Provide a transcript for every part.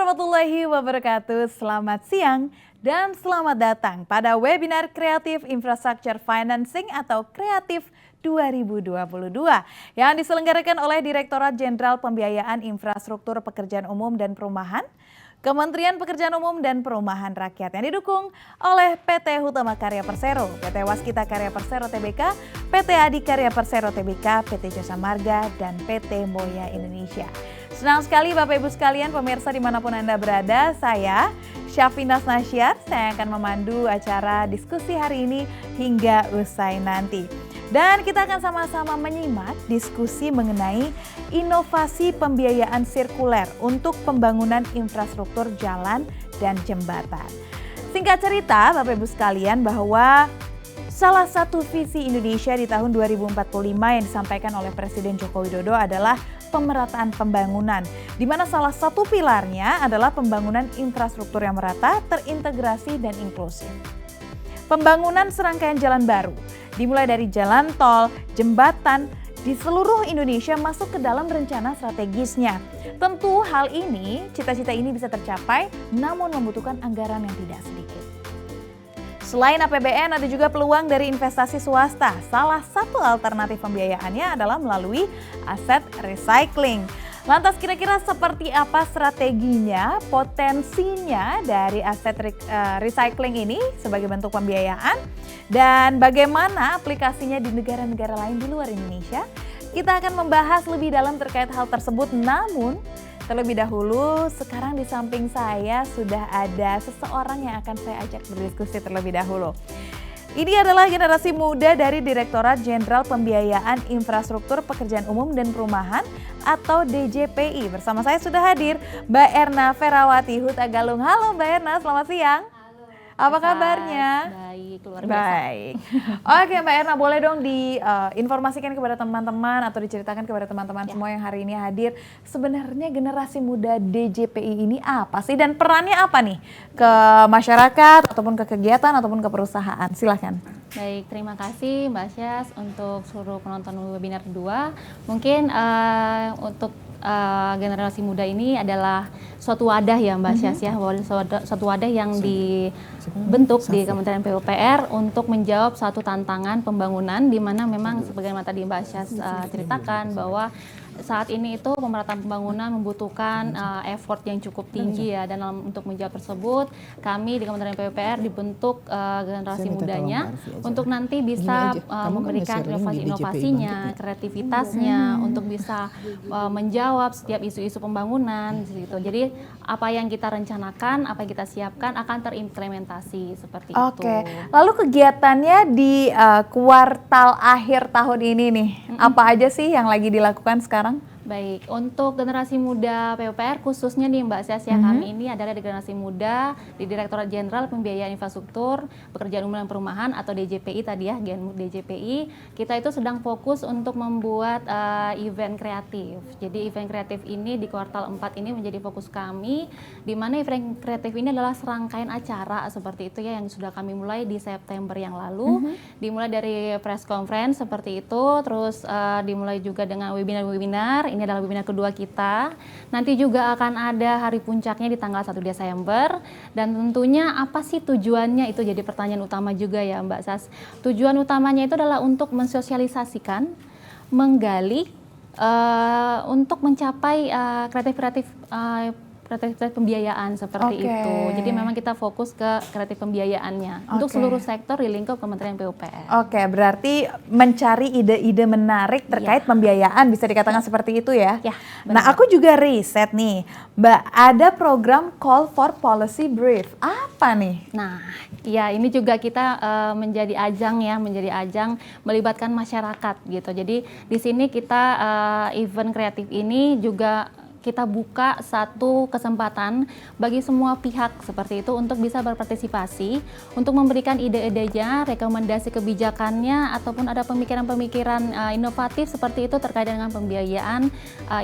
warahmatullahi wabarakatuh. Selamat siang dan selamat datang pada webinar Kreatif Infrastructure Financing atau Kreatif 2022 yang diselenggarakan oleh Direktorat Jenderal Pembiayaan Infrastruktur Pekerjaan Umum dan Perumahan, Kementerian Pekerjaan Umum dan Perumahan Rakyat yang didukung oleh PT Hutama Karya Persero, PT Waskita Karya Persero Tbk, PT Adikarya Persero Tbk, PT Jasa Marga, dan PT Moya Indonesia. Senang sekali Bapak Ibu sekalian, pemirsa dimanapun Anda berada, saya Syafinas Nasyar, saya akan memandu acara diskusi hari ini hingga usai nanti. Dan kita akan sama-sama menyimak diskusi mengenai inovasi pembiayaan sirkuler untuk pembangunan infrastruktur jalan dan jembatan. Singkat cerita Bapak Ibu sekalian bahwa salah satu visi Indonesia di tahun 2045 yang disampaikan oleh Presiden Joko Widodo adalah pemerataan pembangunan, di mana salah satu pilarnya adalah pembangunan infrastruktur yang merata, terintegrasi dan inklusif. Pembangunan serangkaian jalan baru, dimulai dari jalan tol, jembatan, di seluruh Indonesia masuk ke dalam rencana strategisnya. Tentu hal ini, cita-cita ini bisa tercapai, namun membutuhkan anggaran yang tidak sedikit. Selain APBN, ada juga peluang dari investasi swasta. Salah satu alternatif pembiayaannya adalah melalui aset recycling. Lantas kira-kira seperti apa strateginya, potensinya dari aset recycling ini sebagai bentuk pembiayaan? Dan bagaimana aplikasinya di negara-negara lain di luar Indonesia? Kita akan membahas lebih dalam terkait hal tersebut, namun terlebih dahulu, sekarang di samping saya sudah ada seseorang yang akan saya ajak berdiskusi terlebih dahulu. Ini adalah generasi muda dari Direktorat Jenderal Pembiayaan Infrastruktur Pekerjaan Umum dan Perumahan atau DJPI. Bersama saya sudah hadir Mbak Erna Ferawati Hutagalung. Halo Mbak Erna, selamat siang. Apa kabarnya? Baik, luar biasa. Baik. Oke Mbak Erna, boleh dong diinformasikan kepada teman-teman atau diceritakan kepada teman-teman semua yang hari ini hadir. Sebenarnya generasi muda DJPI ini apa sih dan perannya apa nih ke masyarakat ataupun ke kegiatan ataupun ke perusahaan? Silahkan. Baik, terima kasih Mbak Syas untuk seluruh penonton webinar kedua. Mungkin untuk generasi muda ini adalah suatu wadah ya Mbak Syas ya, suatu wadah yang dibentuk di Kementerian PUPR untuk menjawab suatu tantangan pembangunan di mana memang sebagaimana tadi Mbak Syas ceritakan bahwa saat ini itu pemerataan pembangunan membutuhkan effort yang cukup tinggi ya, dan untuk menjawab tersebut kami di Kementerian PUPR dibentuk generasi mudanya untuk nanti bisa memberikan inovasi-inovasinya, kreativitasnya untuk bisa menjawab setiap isu-isu pembangunan gitu. Jadi apa yang kita rencanakan, apa yang kita siapkan akan terimplementasi seperti itu. Oke, lalu kegiatannya di kuartal akhir tahun ini nih, apa aja sih yang lagi dilakukan sekarang? Baik, untuk generasi muda PUPR khususnya nih Mbak Syas ya, kami ini adalah di generasi muda di Direktorat Jenderal Pembiayaan Infrastruktur Pekerjaan Umum dan Perumahan atau DJPI tadi ya, DJPI. Kita itu sedang fokus untuk membuat event kreatif. Jadi event kreatif ini di kuartal 4 ini menjadi fokus kami, di mana event kreatif ini adalah serangkaian acara seperti itu ya yang sudah kami mulai di September yang lalu. Dimulai dari press conference seperti itu, terus dimulai juga dengan webinar-webinar. Ini adalah webinar kedua kita. Nanti juga akan ada hari puncaknya di tanggal 1 Desember. Dan tentunya apa sih tujuannya, itu jadi pertanyaan utama juga ya Mbak Sas. Tujuan utamanya itu adalah untuk mensosialisasikan, menggali, untuk mencapai kreatif pembiayaan seperti itu. Jadi memang kita fokus ke kreatif pembiayaannya untuk seluruh sektor di lingkup Kementerian PUPR. Oke, berarti mencari ide-ide menarik terkait pembiayaan, bisa dikatakan seperti itu ya? Ya, nah, aku juga riset nih, Mbak, ada program Call for Policy Brief. Apa nih? Nah, ya ini juga kita menjadi ajang melibatkan masyarakat gitu. Jadi di sini kita event kreatif ini juga kita buka satu kesempatan bagi semua pihak seperti itu untuk bisa berpartisipasi, untuk memberikan ide-idenya, rekomendasi kebijakannya, ataupun ada pemikiran-pemikiran inovatif seperti itu terkait dengan pembiayaan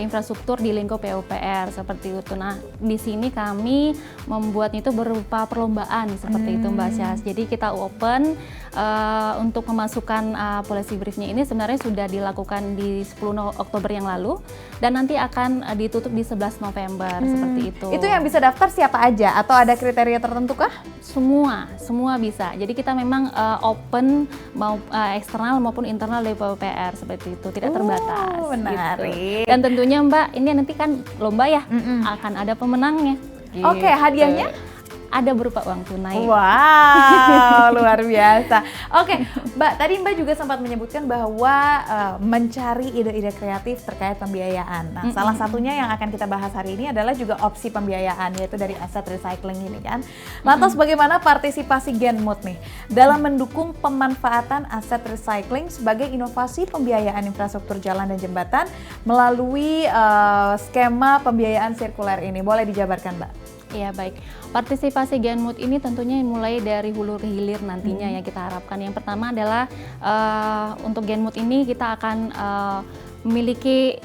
infrastruktur di lingkup PUPR seperti itu. Nah, di sini kami membuat itu berupa perlombaan seperti itu Mbak Syas. Jadi kita open untuk memasukkan policy briefnya ini sebenarnya sudah dilakukan di 10 Oktober yang lalu dan nanti akan ditutup di 11 November seperti itu. Itu yang bisa daftar siapa aja atau ada kriteria tertentu kah? Semua bisa. Jadi kita memang open mau eksternal maupun internal dari PUPR seperti itu, tidak terbatas. Menarik. Gitu. Dan tentunya Mbak, ini nanti kan lomba ya, akan ada pemenangnya. Gitu. Oke, hadiahnya? Ada berupa uang tunai. Wow, luar biasa. Oke, Mbak, tadi Mbak juga sempat menyebutkan bahwa mencari ide-ide kreatif terkait pembiayaan. Nah, salah satunya yang akan kita bahas hari ini adalah juga opsi pembiayaan, yaitu dari aset recycling ini kan. Lantas bagaimana partisipasi Genmood nih dalam mendukung pemanfaatan aset recycling sebagai inovasi pembiayaan infrastruktur jalan dan jembatan melalui skema pembiayaan sirkuler ini? Boleh dijabarkan, Mbak? Iya, baik. Partisipasi Genmood ini tentunya mulai dari hulu ke hilir nantinya yang kita harapkan. Yang pertama adalah untuk Genmood ini kita akan memiliki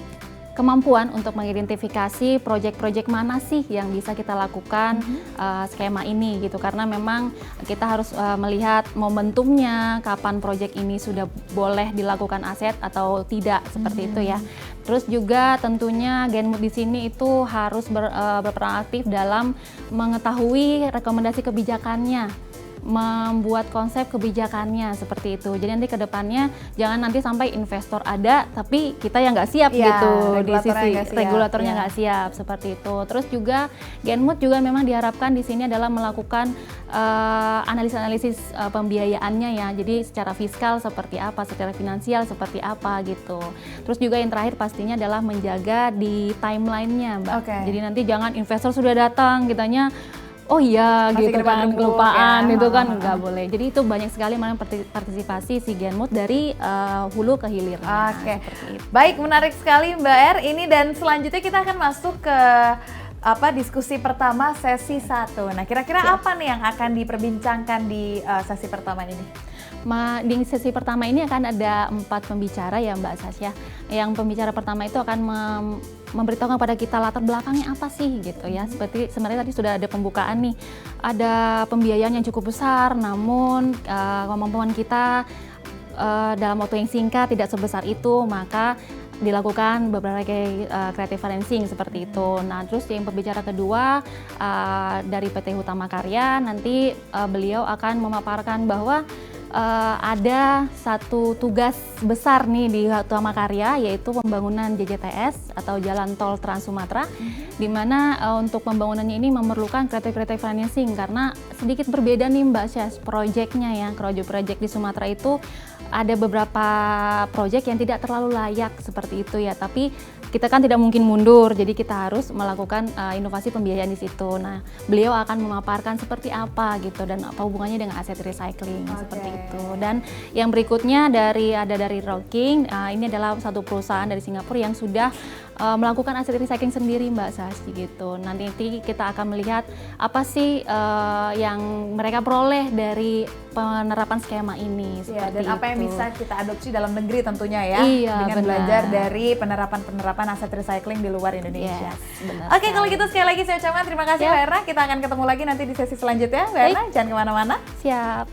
kemampuan untuk mengidentifikasi proyek-proyek mana sih yang bisa kita lakukan skema ini gitu, karena memang kita harus melihat momentumnya, kapan proyek ini sudah boleh dilakukan aset atau tidak seperti itu ya. Terus juga tentunya Genmood di sini itu harus berperan aktif dalam mengetahui rekomendasi kebijakannya, membuat konsep kebijakannya seperti itu. Jadi nanti ke depannya jangan nanti sampai investor ada tapi kita yang nggak siap gitu di sisi regulatornya nggak siap seperti itu. Terus juga Genmood juga memang diharapkan di sini adalah melakukan analisis pembiayaannya ya. Jadi secara fiskal seperti apa, secara finansial seperti apa gitu. Terus juga yang terakhir pastinya adalah menjaga di timelinenya, Mbak. Jadi nanti jangan investor sudah datang kitanya oh iya masih gitu kan, kelupaan ya. itu kan nggak boleh. Jadi itu banyak sekali mana partisipasi si Genmood dari hulu ke hilir. Oke, baik, menarik sekali Mbak Er ini, dan selanjutnya kita akan masuk ke diskusi pertama sesi 1. Nah, kira-kira apa nih yang akan diperbincangkan di sesi pertama ini? Di sesi pertama ini akan ada 4 pembicara ya Mbak Sasya. Yang pembicara pertama itu akan memberitahu kepada kita latar belakangnya apa sih gitu ya. Seperti sebenarnya tadi sudah ada pembukaan nih. Ada pembiayaan yang cukup besar, namun kemampuan kita dalam waktu yang singkat tidak sebesar itu, maka dilakukan beberapa creative financing seperti itu. Nah, terus yang pembicara kedua dari PT Hutama Karya, nanti beliau akan memaparkan bahwa ada satu tugas besar nih di Hutama Karya, yaitu pembangunan JJTS atau Jalan Tol Trans Sumatera, di mana untuk pembangunannya ini memerlukan creative financing karena sedikit berbeda nih Mbak Syas proyeknya ya. Proyek di Sumatera itu ada beberapa proyek yang tidak terlalu layak seperti itu ya, tapi kita kan tidak mungkin mundur, jadi kita harus melakukan inovasi pembiayaan di situ. Nah, beliau akan memaparkan seperti apa gitu dan apa hubungannya dengan aset recycling seperti itu. Dan yang berikutnya dari Rocking, ini adalah satu perusahaan dari Singapura yang sudah melakukan aset recycling sendiri Mbak Sasi gitu. Nanti kita akan melihat apa sih yang mereka peroleh dari penerapan skema ini seperti dan apa yang bisa kita adopsi dalam negeri tentunya ya, dengan belajar dari penerapan aset recycling di luar Indonesia. Oke, kalau gitu sekali lagi saya ucapkan terima kasih Mbak Erna. Kita akan ketemu lagi nanti di sesi selanjutnya Mbak Erna, jangan kemana-mana. Siap.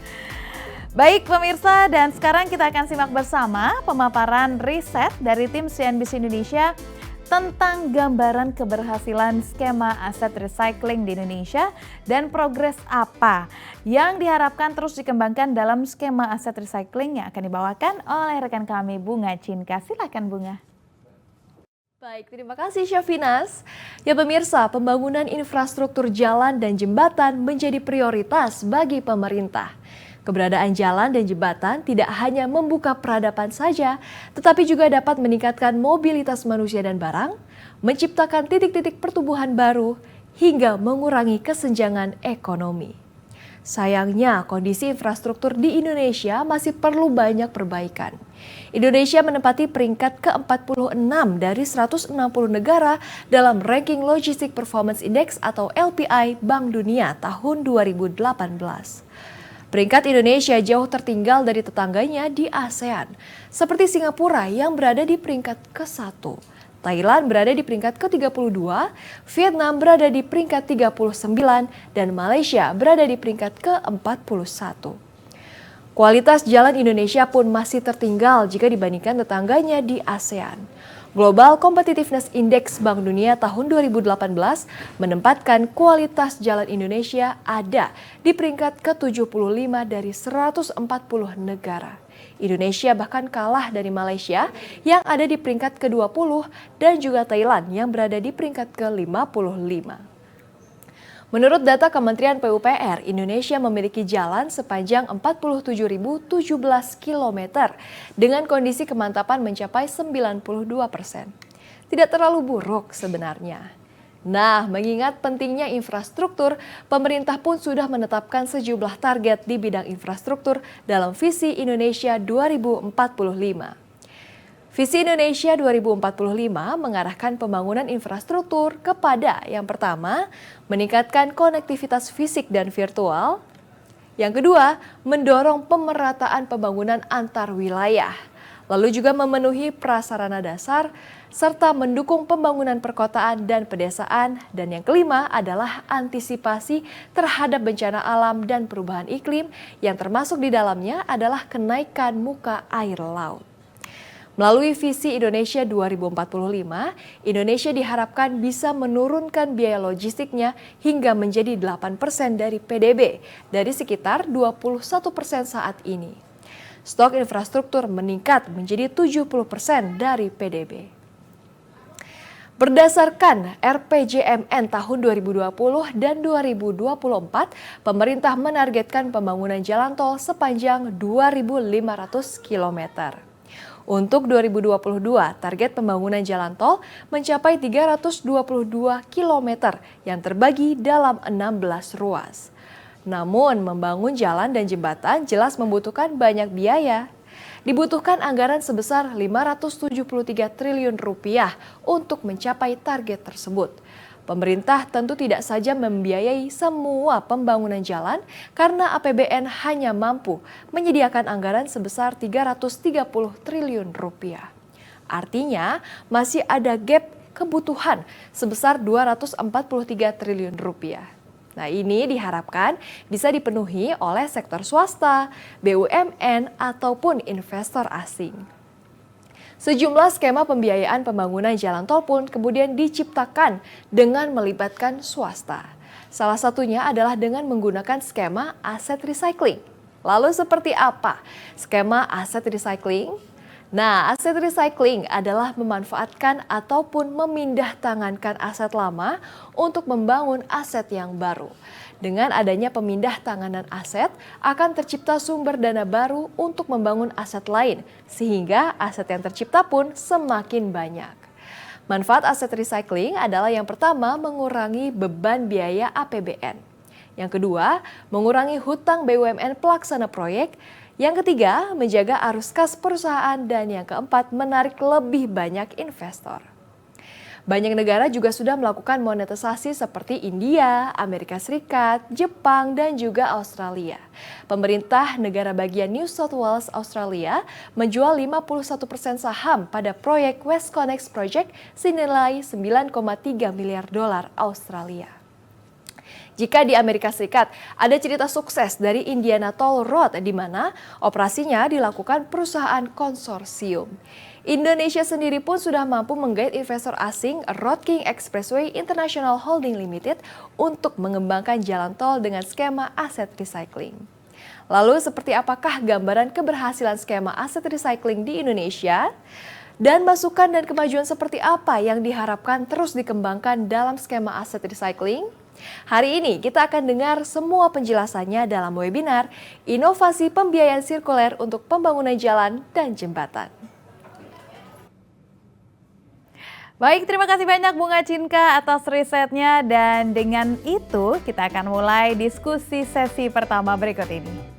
Baik pemirsa, dan sekarang kita akan simak bersama pemaparan riset dari tim CNBC Indonesia tentang gambaran keberhasilan skema aset recycling di Indonesia dan progres apa yang diharapkan terus dikembangkan dalam skema aset recycling yang akan dibawakan oleh rekan kami Bunga Cinka. Silakan Bunga. Baik, terima kasih Syafinas. Ya pemirsa, pembangunan infrastruktur jalan dan jembatan menjadi prioritas bagi pemerintah. Keberadaan jalan dan jembatan tidak hanya membuka peradaban saja, tetapi juga dapat meningkatkan mobilitas manusia dan barang, menciptakan titik-titik pertumbuhan baru, hingga mengurangi kesenjangan ekonomi. Sayangnya, kondisi infrastruktur di Indonesia masih perlu banyak perbaikan. Indonesia menempati peringkat ke-46 dari 160 negara dalam ranking Logistic Performance Index atau LPI Bank Dunia tahun 2018. Peringkat Indonesia jauh tertinggal dari tetangganya di ASEAN, seperti Singapura yang berada di peringkat ke-1, Thailand berada di peringkat ke-32, Vietnam berada di peringkat 39, dan Malaysia berada di peringkat ke-41. Kualitas jalan Indonesia pun masih tertinggal jika dibandingkan tetangganya di ASEAN. Global Competitiveness Index Bank Dunia tahun 2018 menempatkan kualitas jalan Indonesia ada di peringkat ke-75 dari 140 negara. Indonesia bahkan kalah dari Malaysia yang ada di peringkat ke-20 dan juga Thailand yang berada di peringkat ke-55. Menurut data Kementerian PUPR, Indonesia memiliki jalan sepanjang 47.017 km dengan kondisi kemantapan mencapai 92%. Tidak terlalu buruk sebenarnya. Nah, mengingat pentingnya infrastruktur, pemerintah pun sudah menetapkan sejumlah target di bidang infrastruktur dalam Visi Indonesia 2045. Visi Indonesia 2045 mengarahkan pembangunan infrastruktur kepada yang pertama, meningkatkan konektivitas fisik dan virtual. Yang kedua, mendorong pemerataan pembangunan antar wilayah. Lalu juga memenuhi prasarana dasar, serta mendukung pembangunan perkotaan dan pedesaan. Dan yang kelima adalah antisipasi terhadap bencana alam dan perubahan iklim yang termasuk di dalamnya adalah kenaikan muka air laut. Melalui Visi Indonesia 2045, Indonesia diharapkan bisa menurunkan biaya logistiknya hingga menjadi 8% dari PDB dari sekitar 21% saat ini. Stok infrastruktur meningkat menjadi 70% dari PDB. Berdasarkan RPJMN tahun 2020 dan 2024, pemerintah menargetkan pembangunan jalan tol sepanjang 2.500 km. Untuk 2022, target pembangunan jalan tol mencapai 322 km yang terbagi dalam 16 ruas. Namun, membangun jalan dan jembatan jelas membutuhkan banyak biaya. Dibutuhkan anggaran sebesar 573 triliun rupiah untuk mencapai target tersebut. Pemerintah tentu tidak saja membiayai semua pembangunan jalan karena APBN hanya mampu menyediakan anggaran sebesar 330 triliun rupiah. Artinya masih ada gap kebutuhan sebesar 243 triliun rupiah. Nah, ini diharapkan bisa dipenuhi oleh sektor swasta, BUMN ataupun investor asing. Sejumlah skema pembiayaan pembangunan jalan tol pun kemudian diciptakan dengan melibatkan swasta. Salah satunya adalah dengan menggunakan skema aset recycling. Lalu seperti apa skema aset recycling? Nah, aset recycling adalah memanfaatkan ataupun memindahtangankan aset lama untuk membangun aset yang baru. Dengan adanya pemindah tanganan aset, akan tercipta sumber dana baru untuk membangun aset lain, sehingga aset yang tercipta pun semakin banyak. Manfaat aset recycling adalah yang pertama, mengurangi beban biaya APBN. Yang kedua, mengurangi hutang BUMN pelaksana proyek. Yang ketiga, menjaga arus kas perusahaan. Dan yang keempat, menarik lebih banyak investor. Banyak negara juga sudah melakukan monetisasi seperti India, Amerika Serikat, Jepang, dan juga Australia. Pemerintah negara bagian New South Wales, Australia, menjual 51% saham pada proyek WestConnex Project senilai 9,3 miliar dolar Australia. Jika di Amerika Serikat ada cerita sukses dari Indiana Toll Road di mana operasinya dilakukan perusahaan konsorsium. Indonesia sendiri pun sudah mampu menggait investor asing Road King Expressway International Holding Limited untuk mengembangkan jalan tol dengan skema aset recycling. Lalu seperti apakah gambaran keberhasilan skema aset recycling di Indonesia? Dan masukan dan kemajuan seperti apa yang diharapkan terus dikembangkan dalam skema aset recycling? Hari ini kita akan dengar semua penjelasannya dalam webinar Inovasi Pembiayaan Sirkuler untuk Pembangunan Jalan dan Jembatan. Baik, terima kasih banyak Bunga Cinka atas risetnya, dan dengan itu kita akan mulai diskusi sesi pertama berikut ini.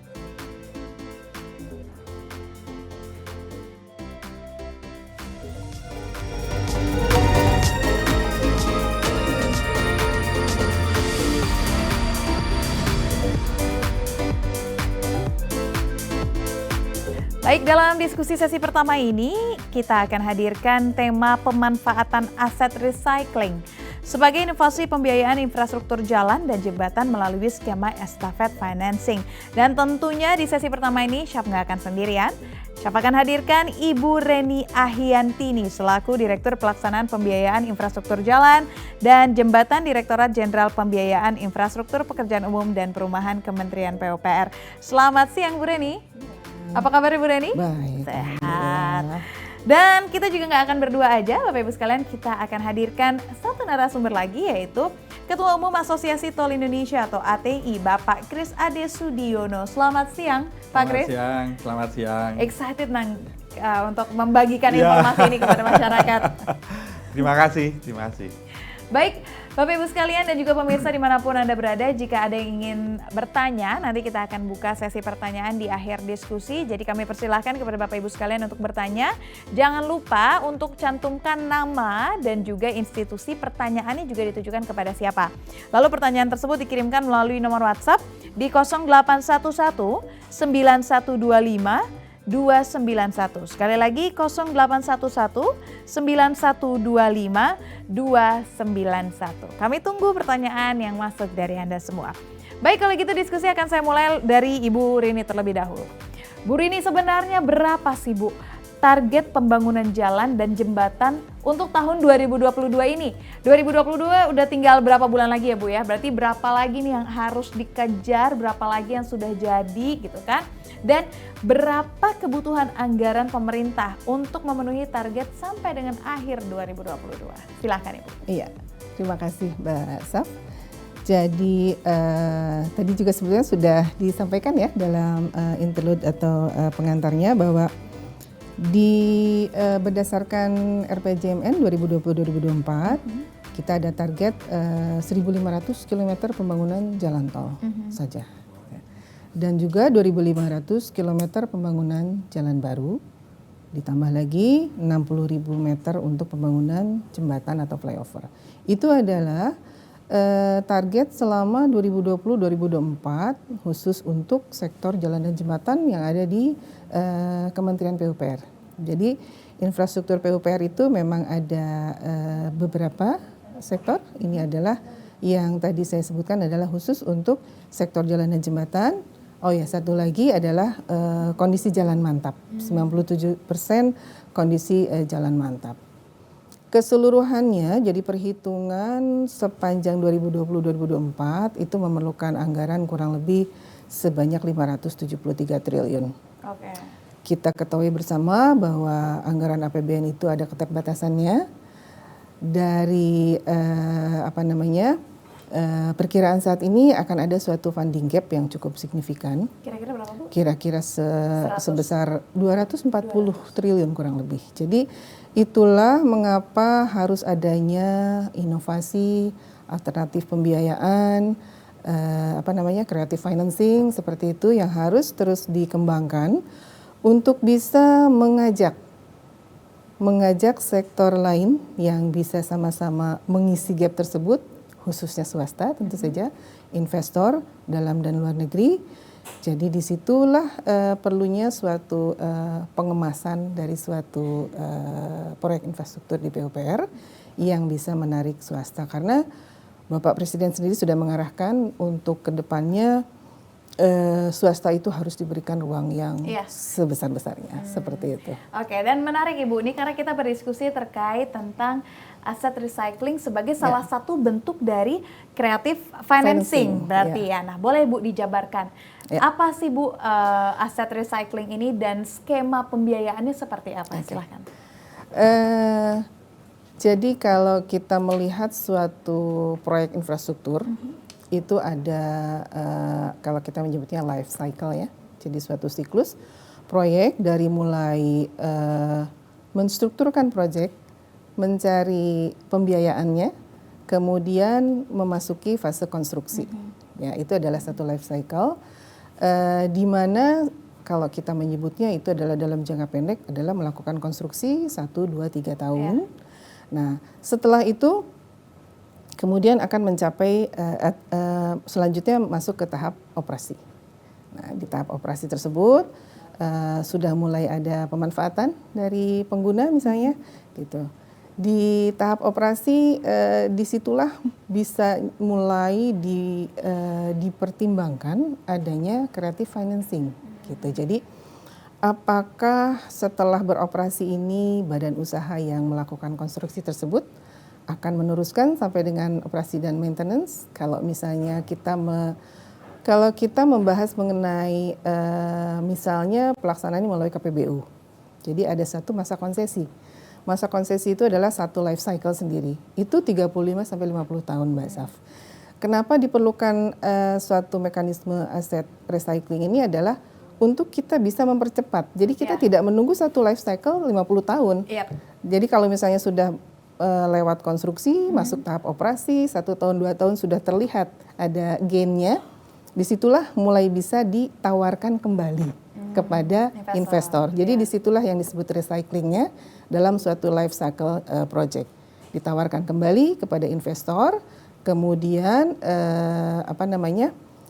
Baik, dalam diskusi sesi pertama ini kita akan hadirkan tema pemanfaatan aset recycling. sebagai inovasi pembiayaan infrastruktur jalan dan jembatan melalui skema estafet financing. Dan tentunya di sesi pertama ini Syaf nggak akan sendirian. Syaf akan hadirkan Ibu Reni Ahyantini selaku Direktur Pelaksanaan Pembiayaan Infrastruktur Jalan dan Jembatan Direktorat Jenderal Pembiayaan Infrastruktur Pekerjaan Umum dan Perumahan Kementerian PUPR. Selamat siang Bu Reni. Apa kabar Ibu Reni? Baik. Sehat. Dan kita juga nggak akan berdua aja, Bapak Ibu sekalian, kita akan hadirkan satu narasumber lagi, yaitu Ketua Umum Asosiasi Tol Indonesia atau ATI, Bapak Kris Ade Sudiono. Selamat siang, Pak Kris. Selamat siang. Excited untuk membagikan informasi ini kepada masyarakat. Terima kasih. Baik, Bapak Ibu sekalian dan juga pemirsa dimanapun Anda berada, jika ada yang ingin bertanya, nanti kita akan buka sesi pertanyaan di akhir diskusi. Jadi kami persilahkan kepada Bapak Ibu sekalian untuk bertanya. Jangan lupa untuk cantumkan nama dan juga institusi pertanyaannya juga ditujukan kepada siapa. Lalu pertanyaan tersebut dikirimkan melalui nomor WhatsApp di 0811 9125 291. Sekali lagi 0811 9125 291. Kami tunggu pertanyaan yang masuk dari Anda semua. Baik, kalau gitu diskusi akan saya mulai dari Ibu Rini terlebih dahulu. Bu Rini, sebenarnya berapa sih Bu target pembangunan jalan dan jembatan untuk tahun 2022 ini? 2022 udah tinggal berapa bulan lagi ya Bu ya? Berarti berapa lagi nih yang harus dikejar, berapa lagi yang sudah jadi gitu kan? Dan berapa kebutuhan anggaran pemerintah untuk memenuhi target sampai dengan akhir 2022? Silahkan Ibu. Iya, terima kasih Mbak Saf. Jadi tadi juga sebetulnya sudah disampaikan ya dalam interlude atau pengantarnya bahwa berdasarkan RPJMN 2020-2024 kita ada target 1.500 km pembangunan jalan tol saja. Dan juga 2.500 km pembangunan jalan baru, ditambah lagi 60.000 meter untuk pembangunan jembatan atau flyover. Itu adalah target selama 2020-2024 khusus untuk sektor jalan dan jembatan yang ada di Kementerian PUPR. Jadi infrastruktur PUPR itu memang ada beberapa sektor. Ini adalah yang tadi saya sebutkan adalah khusus untuk sektor jalan dan jembatan. Oh ya, satu lagi adalah kondisi jalan mantap. 97% kondisi jalan mantap. Keseluruhannya jadi perhitungan sepanjang 2020-2024 itu memerlukan anggaran kurang lebih sebanyak 573 triliun. Oke. Kita ketahui bersama bahwa anggaran APBN itu ada keterbatasannya. Dari perkiraan saat ini akan ada suatu funding gap yang cukup signifikan. Kira-kira berapa Bu? Kira-kira sebesar 240 triliun kurang lebih. Jadi itulah mengapa harus adanya inovasi, alternatif pembiayaan, creative financing seperti itu yang harus terus dikembangkan untuk bisa mengajak sektor lain yang bisa sama-sama mengisi gap tersebut, khususnya swasta tentu saja, investor dalam dan luar negeri. Jadi disitulah perlunya suatu pengemasan dari suatu proyek infrastruktur di PUPR yang bisa menarik swasta. Karena Bapak Presiden sendiri sudah mengarahkan untuk kedepannya swasta itu harus diberikan ruang yang sebesar-besarnya, seperti itu. Oke, dan menarik Ibu, ini karena kita berdiskusi terkait tentang aset recycling sebagai salah satu bentuk dari creative financing berarti ya. Nah, boleh Bu dijabarkan apa sih Bu aset recycling ini dan skema pembiayaannya seperti apa? Silahkan. Jadi kalau kita melihat suatu proyek infrastruktur, itu ada kalau kita menyebutnya life cycle ya. Jadi suatu siklus proyek dari mulai menstrukturkan proyek, mencari pembiayaannya, kemudian memasuki fase konstruksi. Ya, itu adalah satu life cycle di mana kalau kita menyebutnya itu adalah dalam jangka pendek adalah melakukan konstruksi 1, 2, 3 tahun. Nah, setelah itu kemudian akan mencapai selanjutnya masuk ke tahap operasi. Nah, di tahap operasi tersebut sudah mulai ada pemanfaatan dari pengguna misalnya, gitu. Di tahap operasi disitulah bisa mulai dipertimbangkan adanya creative financing gitu. Jadi apakah setelah beroperasi ini badan usaha yang melakukan konstruksi tersebut akan meneruskan sampai dengan operasi dan maintenance? Kalau misalnya kalau kita membahas mengenai misalnya pelaksanaan melalui KPBU. Jadi ada satu masa konsesi. Masa konsesi itu adalah satu life cycle sendiri. Itu 35 sampai 50 tahun, Mbak Saf. Kenapa diperlukan suatu mekanisme aset recycling ini adalah untuk kita bisa mempercepat. Jadi kita tidak menunggu satu life cycle 50 tahun. Jadi kalau misalnya sudah lewat konstruksi, masuk tahap operasi, 1 tahun, 2 tahun sudah terlihat ada gain-nya, disitulah mulai bisa ditawarkan kembali kepada investor. Jadi disitulah yang disebut recyclingnya dalam suatu life cycle project. Ditawarkan kembali kepada investor, kemudian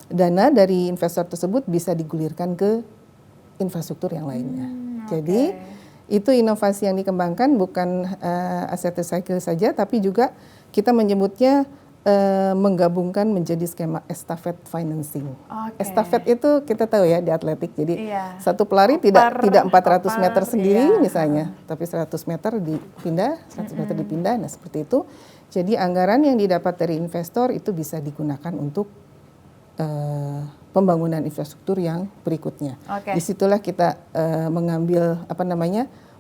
dana dari investor tersebut bisa digulirkan ke infrastruktur yang lainnya. Jadi itu inovasi yang dikembangkan bukan aset recycle saja, tapi juga kita menyebutnya menggabungkan menjadi skema estafet financing. Estafet itu kita tahu ya di atletik, jadi satu pelari tidak 400 meter sendiri misalnya, tapi 100 meter dipindah, 100 meter dipindah, nah seperti itu. Jadi anggaran yang didapat dari investor itu bisa digunakan untuk pembangunan infrastruktur yang berikutnya. Disitulah kita mengambil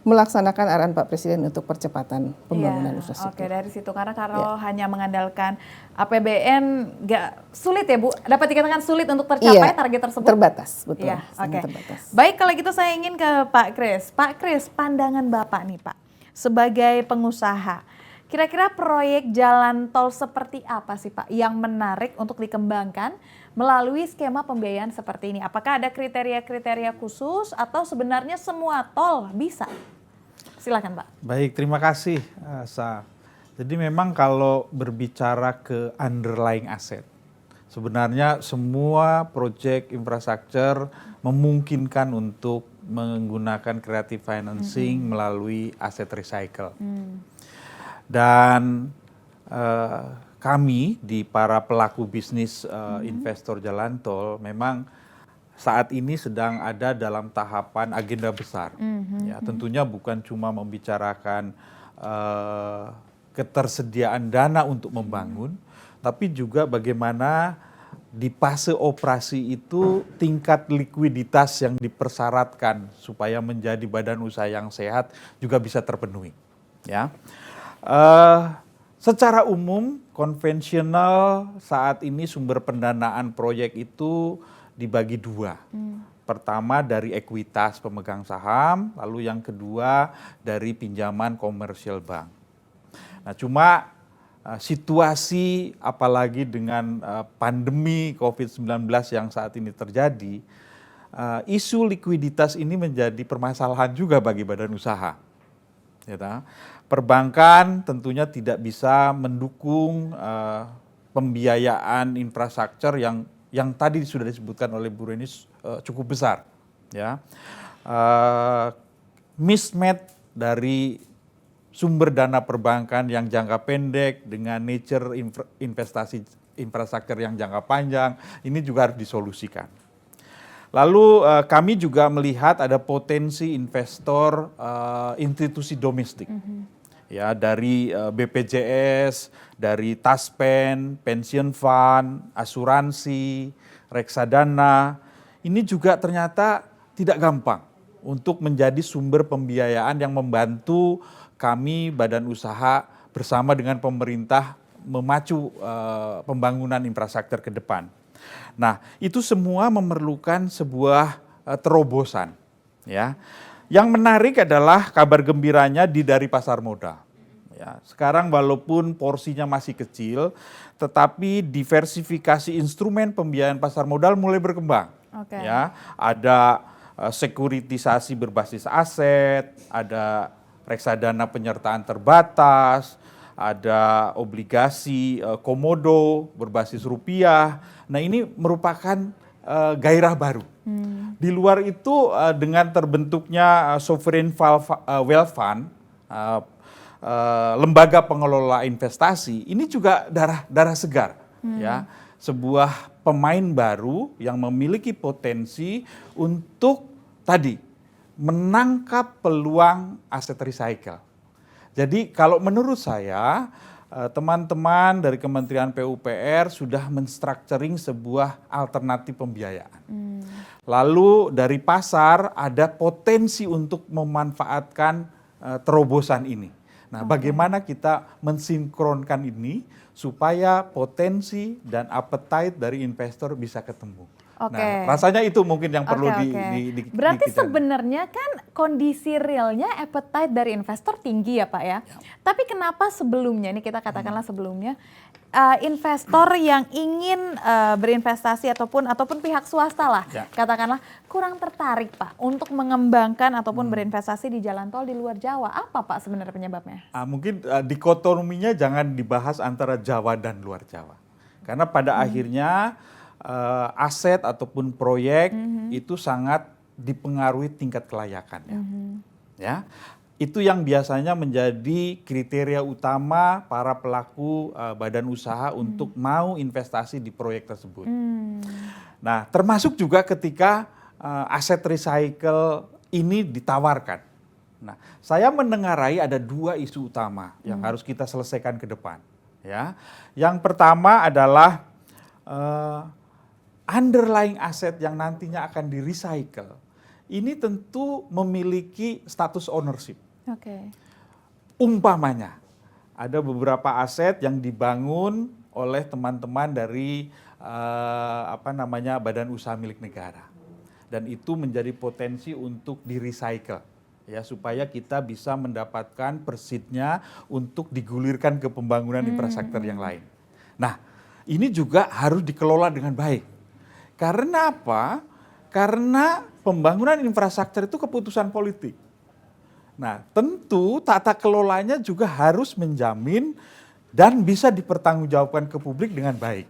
melaksanakan arahan Pak Presiden untuk percepatan pembangunan infrastruktur. Dari situ karena kalau hanya mengandalkan APBN nggak sulit ya Bu, dapat dikatakan sulit untuk tercapai target tersebut. Terbatas, betul. Terbatas. Baik, kalau gitu saya ingin ke Pak Kris. Pak Kris, pandangan Bapak nih Pak, sebagai pengusaha, kira-kira proyek jalan tol seperti apa sih Pak yang menarik untuk dikembangkan melalui skema pembiayaan seperti ini? Apakah ada kriteria-kriteria khusus atau sebenarnya semua tol bisa? Silakan Pak. Baik, terima kasih Sa. Jadi memang kalau berbicara ke underlying asset, sebenarnya semua proyek infrastruktur memungkinkan untuk menggunakan creative financing melalui aset recycle. Dan kami di para pelaku bisnis investor jalan tol memang saat ini sedang ada dalam tahapan agenda besar. Ya, tentunya bukan cuma membicarakan ketersediaan dana untuk membangun, tapi juga bagaimana di fase operasi itu tingkat likuiditas yang dipersyaratkan supaya menjadi badan usaha yang sehat juga bisa terpenuhi. Ya. Secara umum konvensional saat ini sumber pendanaan proyek itu dibagi dua. Pertama dari ekuitas pemegang saham, lalu yang kedua dari pinjaman komersial bank. Nah, cuma situasi apalagi dengan pandemi COVID-19 yang saat ini terjadi, isu likuiditas ini menjadi permasalahan juga bagi badan usaha. Perbankan tentunya tidak bisa mendukung pembiayaan infrastruktur yang tadi sudah disebutkan oleh Bu Reni cukup besar, ya. Mismatch dari sumber dana perbankan yang jangka pendek dengan nature investasi infrastruktur yang jangka panjang ini juga harus disolusikan. Lalu kami juga melihat ada potensi investor institusi domestik. Ya, dari BPJS, dari Taspen, pension fund, asuransi, reksadana, ini juga ternyata tidak gampang untuk menjadi sumber pembiayaan yang membantu kami badan usaha bersama dengan pemerintah memacu pembangunan infrastruktur ke depan. Nah, itu semua memerlukan sebuah terobosan, ya. Yang menarik adalah kabar gembiranya dari pasar modal. Ya, sekarang walaupun porsinya masih kecil, tetapi diversifikasi instrumen pembiayaan pasar modal mulai berkembang. Ya, ada sekuritisasi berbasis aset, ada reksadana penyertaan terbatas, ada obligasi komodo berbasis rupiah. Nah, ini merupakan gairah baru. Di luar itu dengan terbentuknya sovereign wealth fund, lembaga pengelola investasi ini juga darah segar, ya, sebuah pemain baru yang memiliki potensi untuk tadi menangkap peluang aset recycle. Jadi kalau menurut saya teman-teman dari Kementerian PUPR sudah menstructuring sebuah alternatif pembiayaan. Lalu dari pasar ada potensi untuk memanfaatkan terobosan ini. Nah, bagaimana kita mensinkronkan ini supaya potensi dan appetite dari investor bisa ketemu. Nah, rasanya itu mungkin yang perlu Berarti sebenarnya kan kondisi realnya appetite dari investor tinggi ya Pak ya. Tapi kenapa sebelumnya, ini kita katakanlah sebelumnya, investor yang ingin berinvestasi ataupun pihak swasta lah, katakanlah kurang tertarik Pak untuk mengembangkan ataupun berinvestasi di jalan tol di luar Jawa. Apa Pak sebenarnya penyebabnya? Mungkin dikotominya jangan dibahas antara Jawa dan luar Jawa. Karena pada akhirnya aset ataupun proyek itu sangat dipengaruhi tingkat kelayakan. Ya. Itu yang biasanya menjadi kriteria utama para pelaku badan usaha untuk mau investasi di proyek tersebut. Nah, termasuk juga ketika aset recycle ini ditawarkan. Nah, saya mendengarai ada 2 isu utama yang harus kita selesaikan ke depan. Ya, yang pertama adalah underlying aset yang nantinya akan di-recycle, ini tentu memiliki status ownership. Umpamanya, ada beberapa aset yang dibangun oleh teman-teman dari badan usaha milik negara. Dan itu menjadi potensi untuk di-recycle. Ya, supaya kita bisa mendapatkan persitnya untuk digulirkan ke pembangunan infrastruktur yang lain. Nah, ini juga harus dikelola dengan baik. Karena apa? Karena pembangunan infrastruktur itu keputusan politik. Nah, tentu tata kelolanya juga harus menjamin dan bisa dipertanggungjawabkan ke publik dengan baik.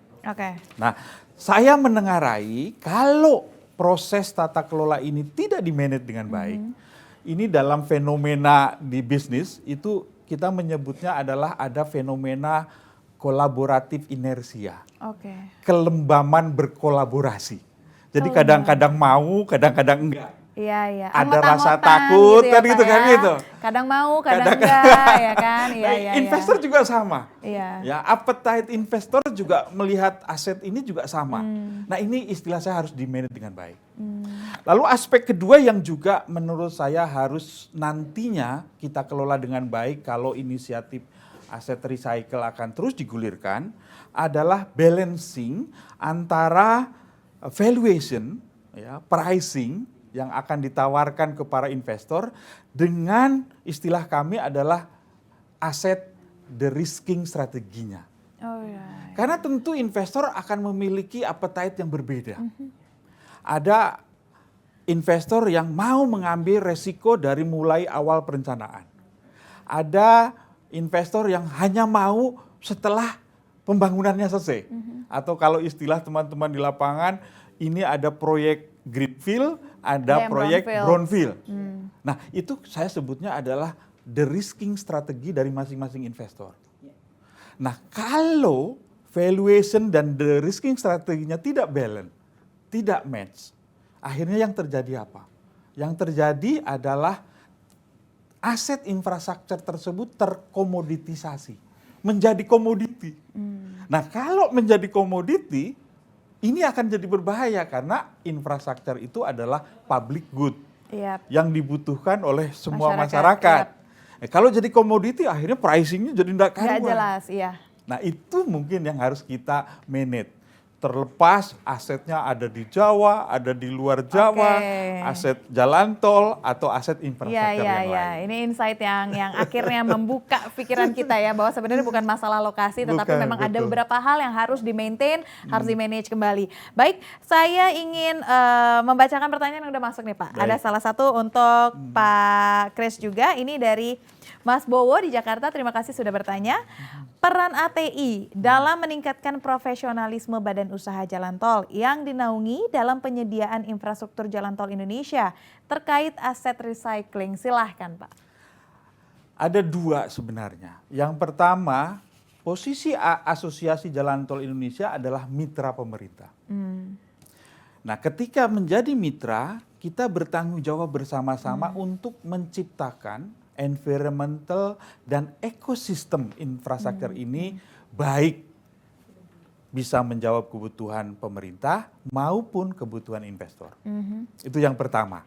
Nah, saya mendengarai kalau proses tata kelola ini tidak di-manage dengan baik, ini dalam fenomena di bisnis itu kita menyebutnya adalah ada fenomena kolaboratif inersia. Kelembaman berkolaborasi. Jadi kadang-kadang mau, kadang-kadang enggak. Iya. Ada rasa takut gitu kan gitu. Kadang mau, kadang enggak, ya kan? Iya. Investor juga sama. Iya. Ya, appetite investor juga melihat aset ini juga sama. Nah, ini istilah saya harus di-manage dengan baik. Lalu aspek kedua yang juga menurut saya harus nantinya kita kelola dengan baik kalau inisiatif aset recycle akan terus digulirkan adalah balancing antara valuation, ya, pricing yang akan ditawarkan ke para investor dengan istilah kami adalah aset de-risking strateginya. Karena tentu investor akan memiliki appetite yang berbeda. Ada investor yang mau mengambil resiko dari mulai awal perencanaan. Ada investor yang hanya mau setelah pembangunannya selesai. Atau kalau istilah teman-teman di lapangan, ini ada proyek greenfield, ada proyek brownfield. Nah, itu saya sebutnya adalah de-risking strategi dari masing-masing investor. Nah, kalau valuation dan de-risking strateginya tidak balance, tidak match, akhirnya yang terjadi apa? Yang terjadi adalah aset infrastruktur tersebut terkomoditisasi, menjadi komoditi. Nah, kalau menjadi komoditi, ini akan jadi berbahaya karena infrastruktur itu adalah public good yang dibutuhkan oleh semua masyarakat. Kalau jadi komoditi, akhirnya pricingnya jadi tidak karuan. Nggak jelas, iya. Nah, itu mungkin yang harus kita manage. Terlepas asetnya ada di Jawa, ada di luar Jawa, aset jalan tol atau aset infrastruktur yang lain. Ini insight yang akhirnya membuka pikiran kita ya bahwa sebenarnya bukan masalah lokasi, tetapi memang ada beberapa hal yang harus di-maintain, harus di-manage kembali. Baik, saya ingin membacakan pertanyaan yang udah masuk nih Pak. Ada salah satu untuk Pak Kris juga, ini dari Mas Bowo di Jakarta, terima kasih sudah bertanya. Peran ATI dalam meningkatkan profesionalisme badan usaha jalan tol yang dinaungi dalam penyediaan infrastruktur jalan tol Indonesia terkait aset recycling. Silahkan Pak. Ada dua sebenarnya. Yang pertama, posisi Asosiasi Jalan Tol Indonesia adalah mitra pemerintah. Nah, ketika menjadi mitra, kita bertanggung jawab bersama-sama untuk menciptakan environmental dan ekosistem infrastruktur ini baik bisa menjawab kebutuhan pemerintah maupun kebutuhan investor. Itu yang pertama.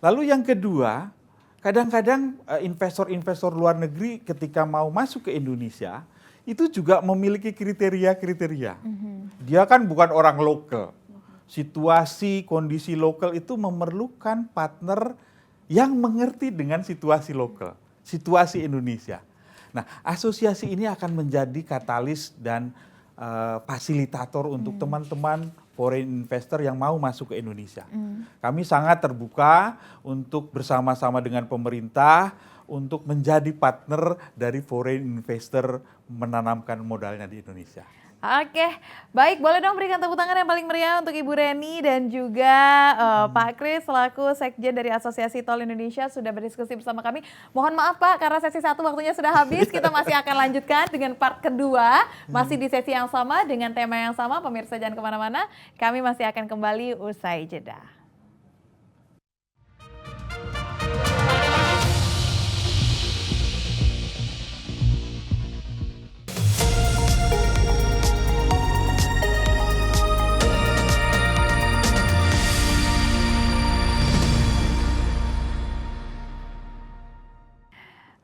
Lalu yang kedua, kadang-kadang investor-investor luar negeri ketika mau masuk ke Indonesia, itu juga memiliki kriteria-kriteria. Dia kan bukan orang lokal. Situasi, kondisi lokal itu memerlukan partner yang mengerti dengan situasi lokal, situasi Indonesia. Nah, asosiasi ini akan menjadi katalis dan fasilitator untuk teman-teman foreign investor yang mau masuk ke Indonesia. Kami sangat terbuka untuk bersama-sama dengan pemerintah untuk menjadi partner dari foreign investor menanamkan modalnya di Indonesia. Oke, baik, boleh dong berikan tepuk tangan yang paling meriah untuk Ibu Reni dan juga Pak Kris selaku Sekjen dari Asosiasi Tol Indonesia sudah berdiskusi bersama kami. Mohon maaf Pak, karena sesi 1 waktunya sudah habis, kita masih akan lanjutkan dengan part kedua, masih di sesi yang sama dengan tema yang sama. Pemirsa jangan kemana-mana, kami masih akan kembali usai jeda.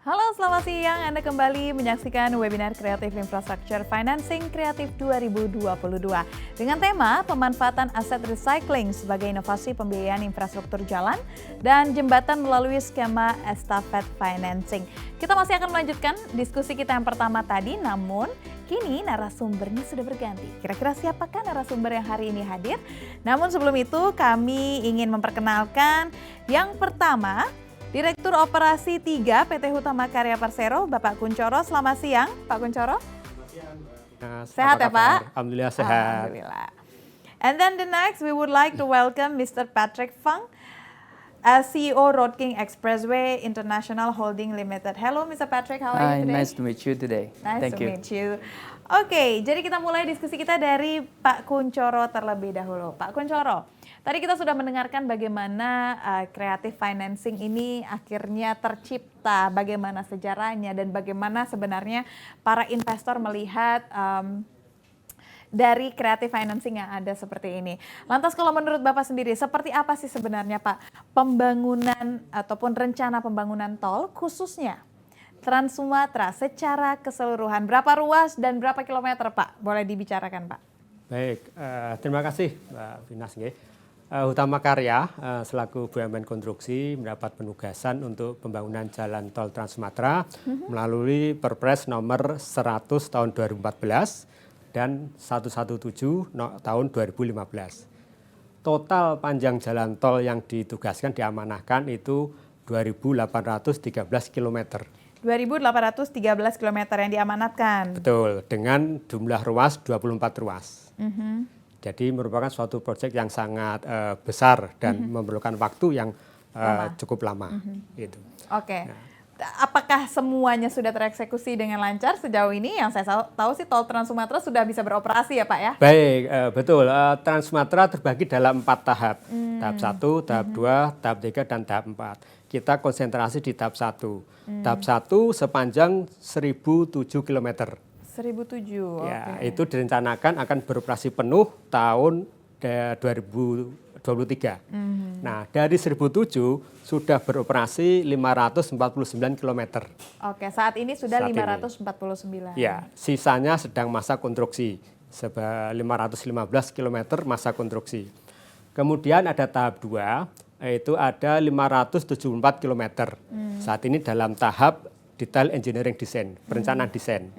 Halo, selamat siang. Anda kembali menyaksikan webinar Creative Infrastructure Financing Kreatif 2022 dengan tema pemanfaatan aset recycling sebagai inovasi pembiayaan infrastruktur jalan dan jembatan melalui skema estafet financing. Kita masih akan melanjutkan diskusi kita yang pertama tadi, namun kini narasumbernya sudah berganti. Kira-kira siapakah narasumber yang hari ini hadir? Namun sebelum itu kami ingin memperkenalkan yang pertama, Direktur Operasi 3 PT Hutama Karya Persero, Bapak Kunchoro. Selamat siang, Pak Kunchoro. Selamat siang, Mbak. Sehat ya, Pak? Alhamdulillah sehat. Alhamdulillah. And then the next, we would like to welcome Mr. Patrick Fang, CEO Road King Expressway International Holding Limited. Hello, Mr. Patrick. How are you today? Nice to meet you today. Nice Thank to you. meet you. Oke, jadi kita mulai diskusi kita dari Pak Kunchoro terlebih dahulu. Pak Kunchoro, tadi kita sudah mendengarkan bagaimana creative financing ini akhirnya tercipta, bagaimana sejarahnya dan bagaimana sebenarnya para investor melihat dari creative financing yang ada seperti ini. Lantas kalau menurut Bapak sendiri, seperti apa sih sebenarnya Pak pembangunan ataupun rencana pembangunan tol khususnya Trans Sumatera secara keseluruhan? Berapa ruas dan berapa kilometer Pak? Boleh dibicarakan Pak? Baik, terima kasih Mbak Finas. Hutama Karya selaku BUMN Konstruksi mendapat penugasan untuk pembangunan jalan tol Trans Sumatera melalui Perpres nomor 100 tahun 2014 dan 117 tahun 2015. Total panjang jalan tol yang ditugaskan diamanahkan itu 2.813 km. 2.813 km yang diamanatkan. Betul, dengan jumlah ruas 24 ruas. Jadi merupakan suatu proyek yang sangat besar dan memerlukan waktu yang cukup lama. Gitu. Oke. Apakah semuanya sudah tereksekusi dengan lancar sejauh ini? Yang saya tahu sih tol Trans Sumatera sudah bisa beroperasi ya Pak ya? Baik, betul. Trans Sumatera terbagi dalam 4 tahap. Tahap 1, tahap 2, tahap 3, dan tahap 4. Kita konsentrasi di tahap 1. Tahap 1 sepanjang 1.007 km. 1.007, Ya, itu direncanakan akan beroperasi penuh tahun 2023. Nah, dari 1.007 sudah beroperasi 549 km. Oke, saat ini sudah Saat ini. 549. Ya, sisanya sedang masa konstruksi. 515 km masa konstruksi. Kemudian ada tahap 2, yaitu ada 574 km. Saat ini dalam tahap detail engineering design, perencanaan desain.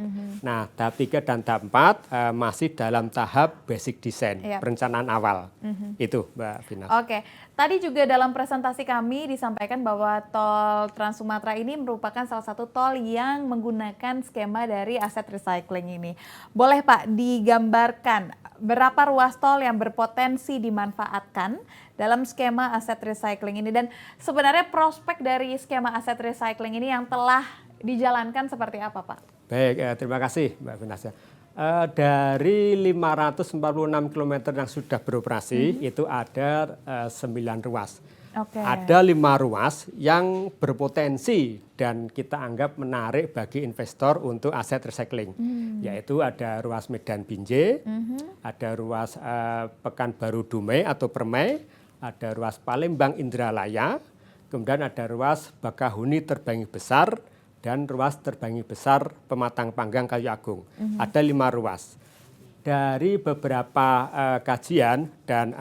Nah, tahap 3 dan tahap 4 masih dalam tahap basic design, perencanaan awal. Itu Mbak Vina. Oke, tadi juga dalam presentasi kami disampaikan bahwa tol Trans Sumatera ini merupakan salah satu tol yang menggunakan skema dari aset recycling ini. Boleh Pak digambarkan berapa ruas tol yang berpotensi dimanfaatkan dalam skema aset recycling ini, dan sebenarnya prospek dari skema aset recycling ini yang telah dijalankan seperti apa, Pak? Baik, terima kasih Mbak Vinasya. Dari 546 km yang sudah beroperasi, itu ada 9 ruas. Oke. Ada 5 ruas yang berpotensi dan kita anggap menarik bagi investor untuk aset recycling. Yaitu ada ruas Medan Binjai, ada ruas Pekanbaru Dumai atau Permai, ada ruas Palembang Indralaya, kemudian ada ruas Bakahuni Terbangi Besar, dan ruas Terbangi Besar Pematang Panggang Kayu Agung. Ada 5 ruas. Dari beberapa kajian dan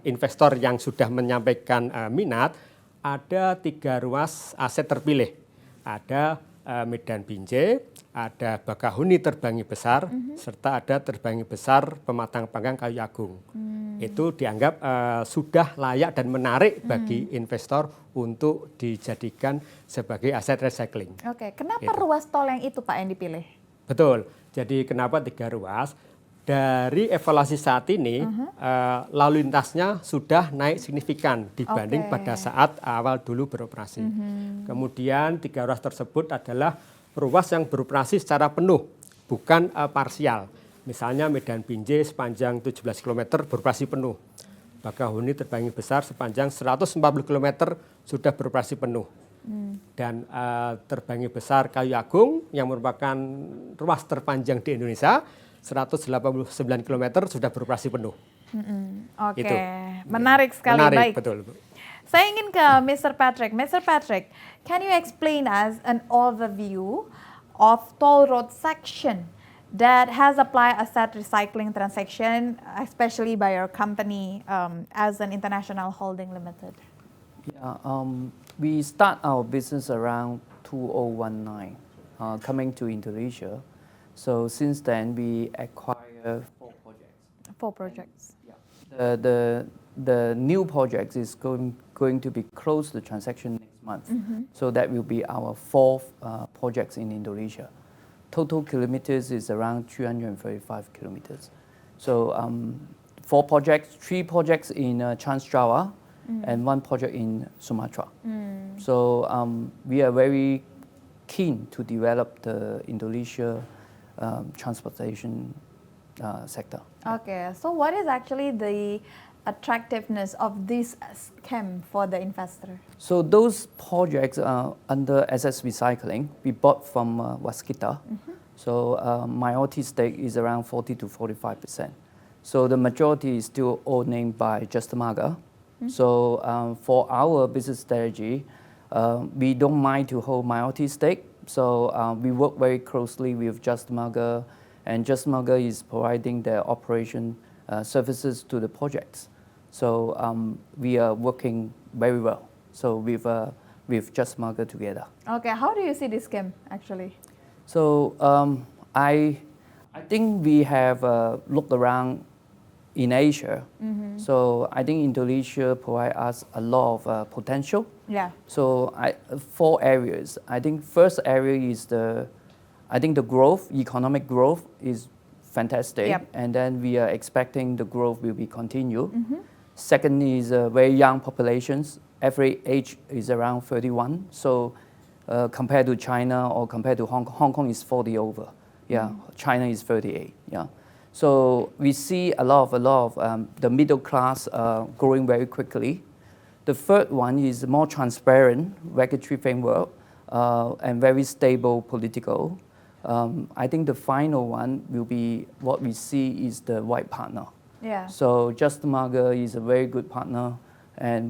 investor yang sudah menyampaikan minat, ada 3 ruas aset terpilih. Ada Medan Binjai, ada Bakahuni Terbangi Besar, serta ada Terbangi Besar Pematang Panggang Kayu Agung. Itu dianggap sudah layak dan menarik bagi investor untuk dijadikan sebagai aset recycling. Oke, kenapa Gitu. ruas tol yang itu, Pak, yang dipilih? Betul. Jadi kenapa 3 ruas? Dari evaluasi saat ini, lalu lintasnya sudah naik signifikan dibanding pada saat awal dulu beroperasi. Kemudian 3 ruas tersebut adalah ruas yang beroperasi secara penuh, bukan parsial. Misalnya Medan Binjai sepanjang 17 km beroperasi penuh. Bakahuni Terbangi Besar sepanjang 140 km sudah beroperasi penuh. Dan Terbangi Besar Kayu Agung yang merupakan ruas terpanjang di Indonesia, 189 km sudah beroperasi penuh. Oke, Itu. menarik sekali. Menarik, Baik. betul. Saya ingin ke Mr. Patrick. Mr. Patrick, can you explain us an overview of toll road section that has applied asset recycling transaction, especially by your company as an international holding limited? Yeah, we start our business around 2019, coming to Indonesia. So since then, we acquire 4 projects. 4 projects. The new project is going to be close the transaction next month. So that will be our 4th projects in Indonesia. Total kilometers is around 335 kilometers. So 4 projects, 3 projects in Trans Java and 1 project in Sumatra. So we are very keen to develop the Indonesia transportation sector. Okay, so what is actually the attractiveness of this scheme for the investor? So those projects under SS Recycling, we bought from Waskita. So minority stake is around 40 to 45%. So the majority is still all named by Justamarga. So for our business strategy, we don't mind to hold minority stake. So we work very closely with Justamarga, and Justamarga is providing their operation services to the projects. So we are working very well. So with Justamarga together. Okay, how do you see this scheme actually? So I think we have looked around in Asia. So I think Indonesia provides us a lot of potential. Yeah. So 4 areas. I think first area is the growth, economic growth is fantastic. Yep. And then we are expecting the growth will be continue. Second is very young populations. Average age is around 31. So compared to China or compared to Hong Kong is 40 over. Yeah, China is 38. Yeah. So we see a lot of the middle class growing very quickly. The third one is more transparent regulatory framework and very stable political. I think the final one will be what we see is the right partner. Yeah. So Justamarga is a very good partner, and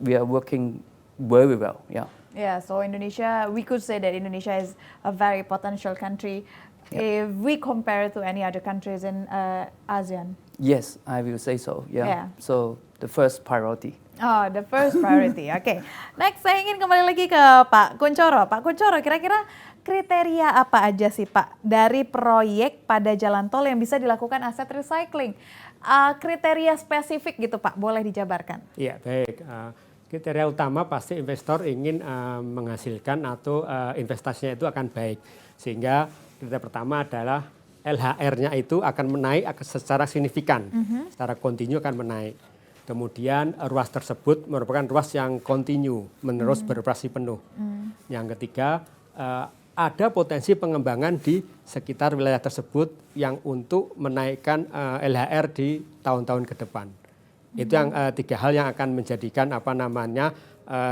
we are working very well. Yeah. Yeah, so Indonesia, we could say that Indonesia is a very potential country if we compare to any other countries in ASEAN. Yes, I will say so. Yeah. Yeah. So the first priority. Oh, the first priority. Oke. Next, saya ingin kembali lagi ke Pak Kunchoro. Pak Kunchoro, kira-kira kriteria apa aja sih Pak dari proyek pada jalan tol yang bisa dilakukan aset recycling? Kriteria spesifik gitu Pak, boleh dijabarkan? Iya, baik. Kriteria utama pasti investor ingin menghasilkan atau investasinya itu akan baik. Sehingga kriteria pertama adalah LHR-nya itu akan menaik secara signifikan, secara kontinu akan menaik. Kemudian ruas tersebut merupakan ruas yang kontinu, menerus beroperasi penuh. Yang ketiga, ada potensi pengembangan di sekitar wilayah tersebut yang untuk menaikkan LHR di tahun-tahun ke depan. Itu yang 3 hal yang akan menjadikan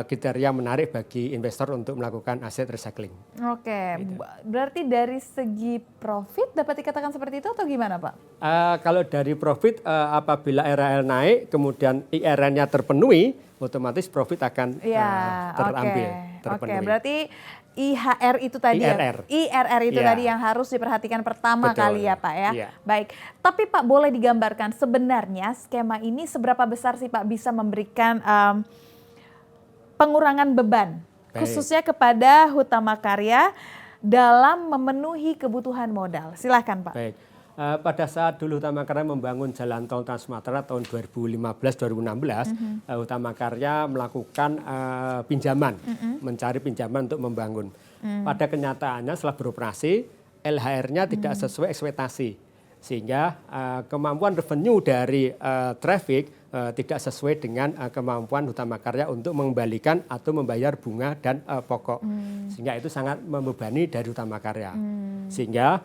kriteria menarik bagi investor untuk melakukan aset recycling. Oke, berarti dari segi profit dapat dikatakan seperti itu atau gimana Pak? Kalau dari profit, apabila RAL naik, kemudian IRN-nya terpenuhi, otomatis profit akan terpenuhi. Oke, berarti IHR itu tadi IRR itu tadi yang harus diperhatikan pertama kali ya Pak ya. Baik, tapi Pak boleh digambarkan sebenarnya skema ini seberapa besar sih Pak bisa memberikan pengurangan beban khususnya kepada Hutama Karya dalam memenuhi kebutuhan modal. Silakan Pak. Baik. Pada saat dulu Hutama Karya membangun jalan tol Trans Sumatera tahun 2015-2016, Hutama Karya melakukan pinjaman, mencari pinjaman untuk membangun. Pada kenyataannya setelah beroperasi, LHR-nya tidak sesuai ekspektasi. Sehingga kemampuan revenue dari traffic tidak sesuai dengan kemampuan Hutama Karya untuk mengembalikan atau membayar bunga dan pokok. Sehingga itu sangat membebani dari Hutama Karya. Sehingga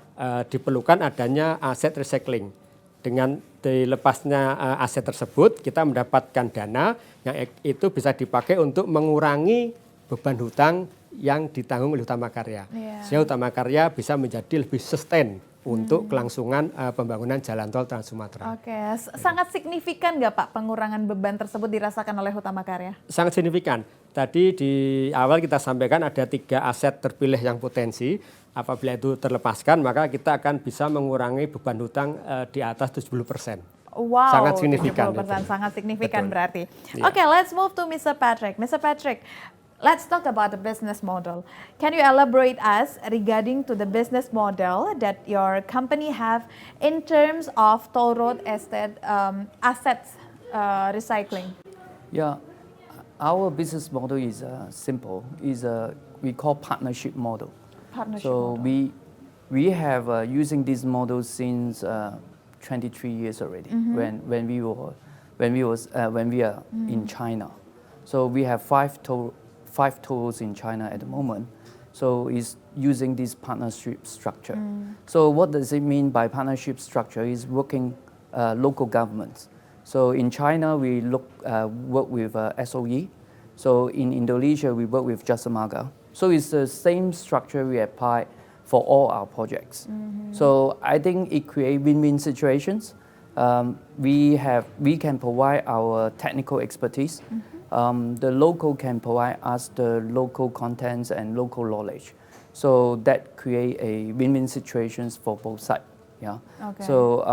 diperlukan adanya aset recycling. Dengan dilepasnya aset tersebut, kita mendapatkan dana yang itu bisa dipakai untuk mengurangi beban hutang yang ditanggung oleh Hutama Karya. Sehingga Hutama Karya bisa menjadi lebih sustain untuk kelangsungan pembangunan jalan tol Trans Sumatera. Oke, sangat signifikan nggak Pak pengurangan beban tersebut dirasakan oleh Hutama Karya? Sangat signifikan. Tadi di awal kita sampaikan ada 3 aset terpilih yang potensi. Apabila itu terlepaskan, maka kita akan bisa mengurangi beban hutang di atas 70%. Wow, sangat signifikan. 70%, sangat signifikan berarti. Yeah. Oke, let's move to Mr. Patrick. Mr. Patrick, let's talk about the business model. Can you elaborate us regarding to the business model that your company have in terms of toll road assets recycling? Yeah, our business model is simple. We call partnership model. We have using this model since 23 years already. When we are in China, so we have 5 tolls in China at the moment. So it's using this partnership structure. So what does it mean by partnership structure? Is working local governments. So in China we work with SOE. So in Indonesia we work with Jasa Marga. So it's the same structure we apply for all our projects. So I think it creates win-win situations. We can provide our technical expertise. The local can provide us the local contents and local knowledge. So that create a win-win situations for both sides. Yeah. Okay. So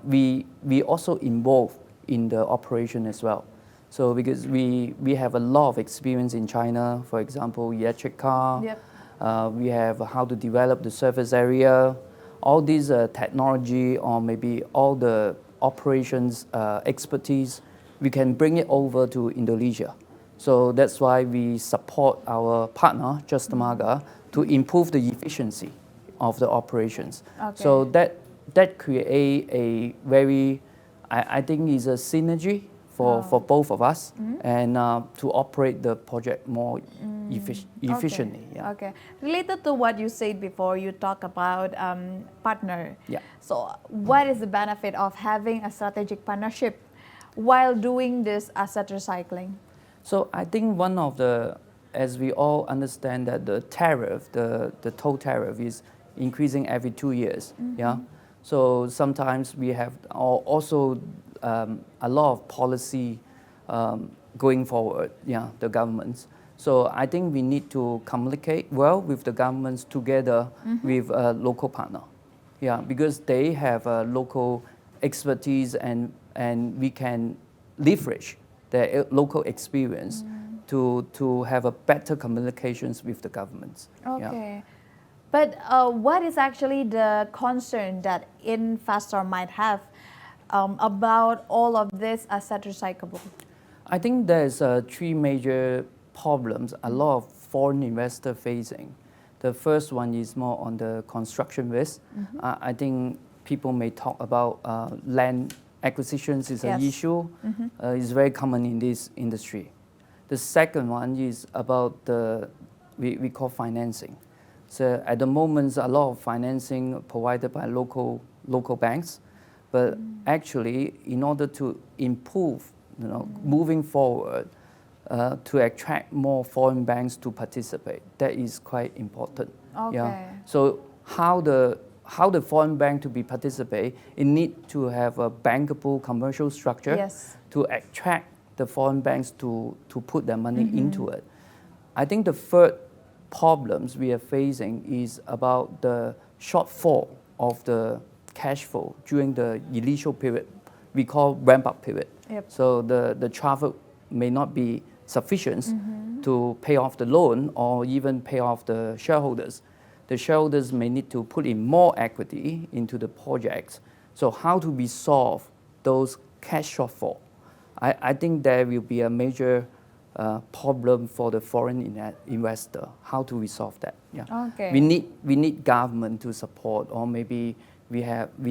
we also involve in the operation as well. So because we have a lot of experience in China, for example, electric car. Yep. We have how to develop the surface area, all these technology or maybe all the operations expertise, we can bring it over to Indonesia. So that's why we support our partner, Jasa Marga, to improve the efficiency of the operations. Okay. So that create a very, I think is a synergy for both of us and to operate the project more efficiently. Okay. Yeah. Okay. Related to what you said before, you talk about partner. Yeah. So what is the benefit of having a strategic partnership while doing this asset recycling? So I think one of the, as we all understand that the tariff, the toll tariff is increasing every 2 years. Yeah. So sometimes we have also a lot of policy going forward. Yeah, the governments. So I think we need to communicate well with the governments together with a local partner. Yeah, because they have a local expertise and we can leverage their local experience to have a better communications with the governments. Okay. Yeah. But what is actually the concern that investor might have about all of this asset recyclable? I think there's 3 major problems a lot of foreign investor facing. The first one is more on the construction risk. I think people may talk about land acquisitions is an Yes. issue. It's very common in this industry. The second one is about the we call financing. So at the moment, a lot of financing provided by local banks, but actually, in order to improve, moving forward, to attract more foreign banks to participate, that is quite important. Okay. So how the foreign bank to be participate, it need to have a bankable commercial structure Yes. to attract the foreign banks to put their money into it. I think the third problems we are facing is about the shortfall of the cash flow during the initial period, we call ramp-up period. Yep. So the traffic may not be sufficient to pay off the loan or even pay off the shareholders. The shareholders may need to put in more equity into the projects. So how to resolve those cash shortfall? I think there will be a major problem for the foreign investor. How to resolve that? Yeah. Okay. We need government to support, or maybe we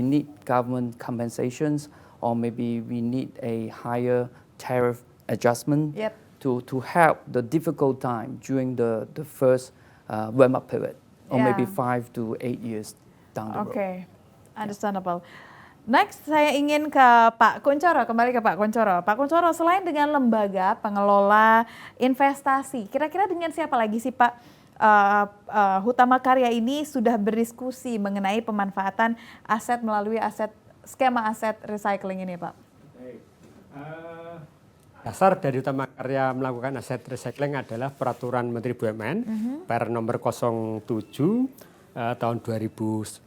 need government compensations, or maybe we need a higher tariff adjustment Yep. to help the difficult time during the first ramp-up period, or maybe Yeah. 5 to 8 years down the road. Oke, understandable. Next, saya ingin ke Pak Kunchoro, kembali ke Pak Kunchoro. Pak Kunchoro, selain dengan lembaga pengelola investasi, kira-kira dengan siapa lagi sih Pak Hutama Karya ini sudah berdiskusi mengenai pemanfaatan aset melalui skema aset recycling ini Pak? Dasar dari Hutama Karya melakukan aset recycling adalah Peraturan Menteri BUMN per nomor 07 tahun 2021,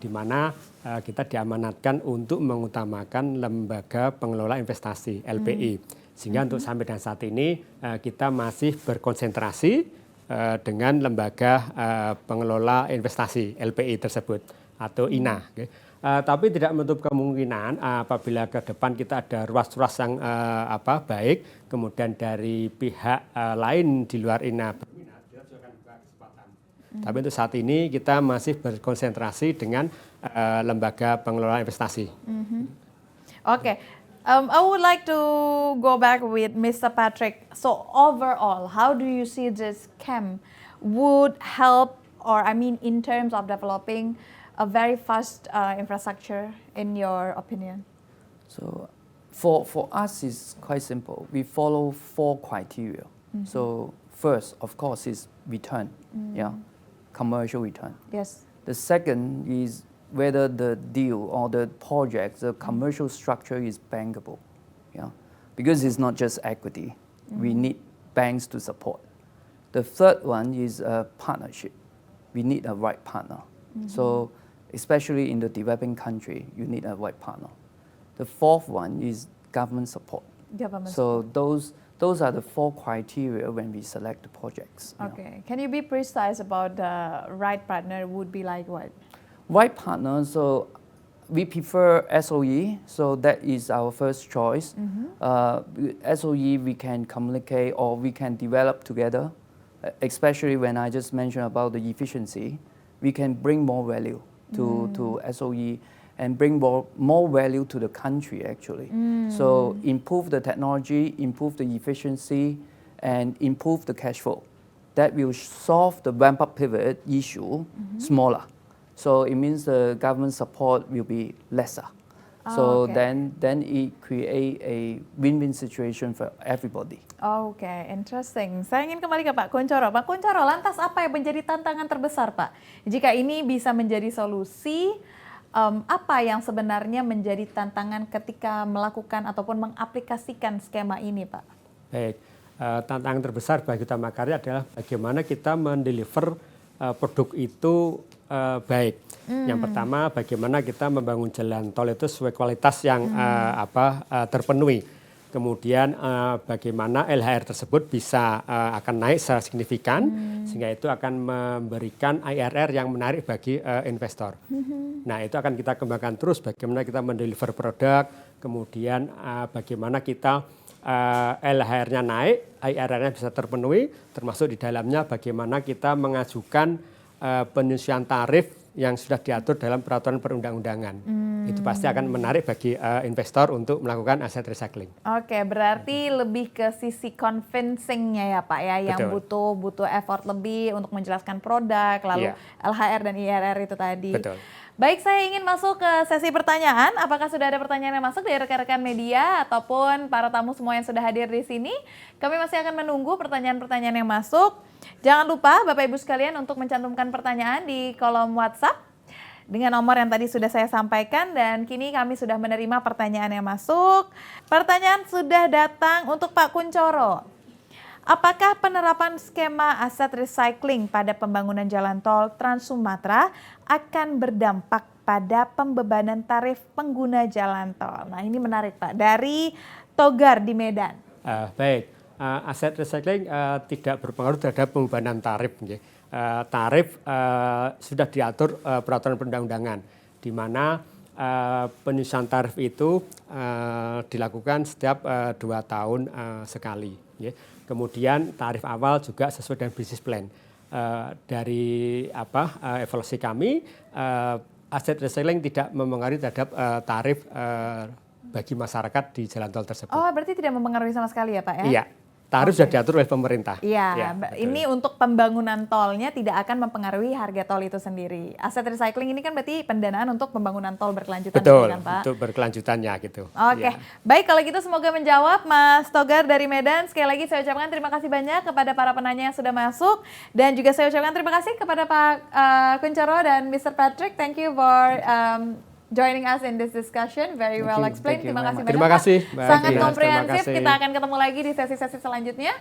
di mana kita diamanatkan untuk mengutamakan lembaga pengelola investasi LPI. Sehingga untuk sampai dan saat ini kita masih berkonsentrasi dengan lembaga pengelola investasi LPI tersebut atau INA. Tapi tidak menutup kemungkinan apabila ke depan kita ada ruas-ruas yang baik, kemudian dari pihak lain di luar INA berminat, kita juga akan buka kesempatan. Tapi untuk saat ini kita masih berkonsentrasi dengan lembaga pengelola investasi. Oke, I would like to go back with Mr. Patrick. So overall, how do you see this scam would help, or I mean in terms of developing a very fast infrastructure in your opinion? So for us, it's quite simple. We follow 4 criteria. So first, of course, is return, commercial return. Yes. The second is whether the deal or the project, the commercial structure is bankable, because it's not just equity. We need banks to support. The third one is a partnership. We need a right partner. So especially in the developing country, you need a right partner. The fourth one is government support. So those are the 4 criteria when we select the projects. Okay, can you be precise about the right partner would be like what? Right partner, so we prefer SOE, so that is our first choice. SOE we can communicate or we can develop together, especially when I just mentioned about the efficiency. We can bring more value to SOE and bring more value to the country actually. So improve the technology, improve the efficiency, and improve the cash flow. That will solve the ramp-up period issue smaller. So it means the government support will be lesser. So then it create a win-win situation for everybody. Oke, interesting. Saya ingin kembali ke Pak Kunchoro. Pak Kunchoro, lantas apa yang menjadi tantangan terbesar, Pak? Jika ini bisa menjadi solusi, apa yang sebenarnya menjadi tantangan ketika melakukan ataupun mengaplikasikan skema ini, Pak? Baik, tantangan terbesar bagi Hutama Karya adalah bagaimana kita mendeliver produk itu baik. Yang pertama, bagaimana kita membangun jalan tol itu sesuai kualitas yang terpenuhi. Kemudian bagaimana LHR tersebut bisa akan naik secara signifikan, sehingga itu akan memberikan IRR yang menarik bagi investor. Nah, itu akan kita kembangkan terus, bagaimana kita mendeliver produk, kemudian bagaimana kita LHR-nya naik, IRR-nya bisa terpenuhi, termasuk di dalamnya bagaimana kita mengajukan penyesuaian tarif yang sudah diatur dalam peraturan perundang-undangan. Itu pasti akan menarik bagi investor untuk melakukan aset recycling. Oke, berarti lebih ke sisi convincing-nya ya Pak ya, yang Betul. butuh effort lebih untuk menjelaskan produk, lalu Iya. LHR dan IRR itu tadi. Betul. Baik, saya ingin masuk ke sesi pertanyaan. Apakah sudah ada pertanyaan yang masuk dari rekan-rekan media ataupun para tamu semua yang sudah hadir di sini? Kami masih akan menunggu pertanyaan-pertanyaan yang masuk. Jangan lupa Bapak Ibu sekalian untuk mencantumkan pertanyaan di kolom WhatsApp dengan nomor yang tadi sudah saya sampaikan, dan kini kami sudah menerima pertanyaan yang masuk. Pertanyaan sudah datang untuk Pak Kuncoro. Apakah penerapan skema aset recycling pada pembangunan jalan tol Trans Sumatera akan berdampak pada pembebanan tarif pengguna jalan tol? Nah, ini menarik Pak, dari Togar di Medan. Baik, aset recycling tidak berpengaruh terhadap pembebanan tarif. Tarif sudah diatur peraturan perundang-undangan, di mana penyusunan tarif itu dilakukan setiap 2 tahun sekali. Kemudian tarif awal juga sesuai dengan business plan. Dari evaluasi kami, aset recycling tidak mempengaruhi terhadap tarif bagi masyarakat di jalan tol tersebut. Oh, berarti tidak mempengaruhi sama sekali ya Pak ya? Iya, tarif sudah diatur oleh pemerintah. Iya, Ya, betul. ini untuk pembangunan tolnya tidak akan mempengaruhi harga tol itu sendiri. Aset recycling ini kan berarti pendanaan untuk pembangunan tol berkelanjutan, Betul, kan Pak? untuk berkelanjutannya gitu. Oke, Ya. baik kalau gitu semoga menjawab Mas Togar dari Medan. Sekali lagi saya ucapkan terima kasih banyak kepada para penanya yang sudah masuk, dan juga saya ucapkan terima kasih kepada Pak Kuncoro dan Mr. Patrick. Thank you for joining us in this discussion. Very Thank well you. explained. Thank you Terima very kasih much. banyak. Terima Pak. kasih, Mbak Sangat Dias. komprehensif. Terima kasih. Kita akan ketemu lagi di sesi-sesi selanjutnya.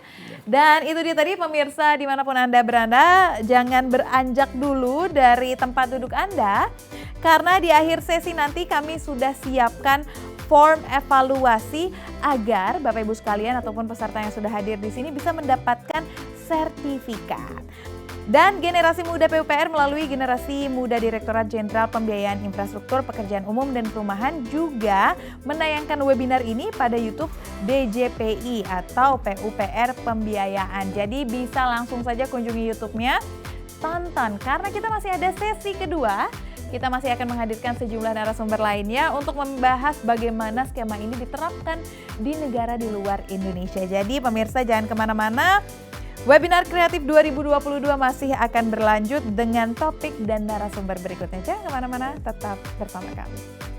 Dan itu dia tadi pemirsa dimanapun Anda berada, jangan beranjak dulu dari tempat duduk Anda, karena di akhir sesi nanti kami sudah siapkan form evaluasi agar Bapak Ibu sekalian ataupun peserta yang sudah hadir di sini bisa mendapatkan sertifikat. Dan Generasi Muda PUPR melalui Generasi Muda Direktorat Jenderal Pembiayaan Infrastruktur Pekerjaan Umum dan Perumahan juga menayangkan webinar ini pada YouTube DJPI atau PUPR Pembiayaan. Jadi bisa langsung saja kunjungi YouTube-nya, tonton, karena kita masih ada sesi kedua. Kita masih akan menghadirkan sejumlah narasumber lainnya untuk membahas bagaimana skema ini diterapkan di negara di luar Indonesia. Jadi pemirsa jangan kemana-mana. Webinar Kreatif 2022 masih akan berlanjut dengan topik dan narasumber berikutnya. Jangan kemana-mana, tetap bersama kami.